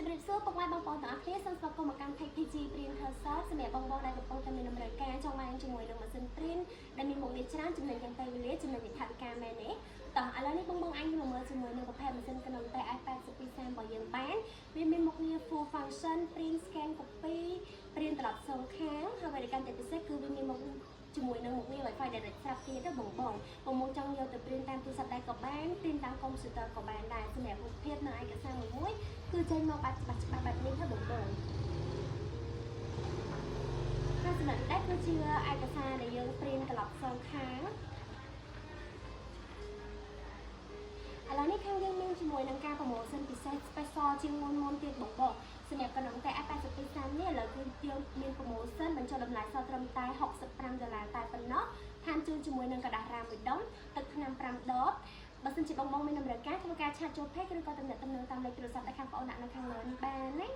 ជំរាបសួរពុកម៉ែបងប្អូនទាំងអស់គ្នាសូមស្វាគមន៍មកកាន់ PG Printer Shop សម្រាប់បងប្អូនដែលកំពុងតែមានតម្រូវការចង់បានជាមួយនឹងម៉ាស៊ីន print ដែលមានមុខងារច្រើនចំណេញទាំងពេលវេលាចំណេញថវិកាមែនទេតោះឥឡូវនេះបងអាចមកមើលជាមួយនឹងប្រភេទម៉ាស៊ីន Canon TS82 30របស់យើងបានវាមានមុខងារ full function print scan copy print ត្រឡប់សងខាងហើយវាកាន់តែពិសេសគឺវាមានមុខជាមួយនឹងមុខងារ Wi-Fi Direct ស្រាប់ទៀតទៅបងចង់យកទៅ print តាមទូរស័ព្ទដែរក៏បាន print តាមកុំព្យូទ័រក៏បានដែរសម្រាប់រូបភាពនៅឯកសារមួយគឺចេញមកបាត់ច្បាស់បែបនេះទៅបងហើយសម្រាប់នេះគឺជាឯកសារដែលយើង print ត្រឡប់សងខាងឥឡូវនេះខាងយើងមានជាមួយនឹងការ promotion ពិសេស special ជាងមុនទៀតបងសម្រាប់ Canon TS82 30នេះឥឡូវគឺយើងមាន promotion បញ្ចុះតម្លៃសល់ត្រឹមតែ$65តែប៉ុណ្ណោះថែមជូនជាមួយនឹងกระดาษរ៉ាមមួយដុំទឹកថ្នាំ5ដបបើសិនជាបងមានតម្រូវការធ្វើការឆាតចូល page ឬក៏ទំនាក់ទំនងតាមលេខទូរស័ព្ទដែលខាងបងដាក់នៅខាងលើនេះបានណា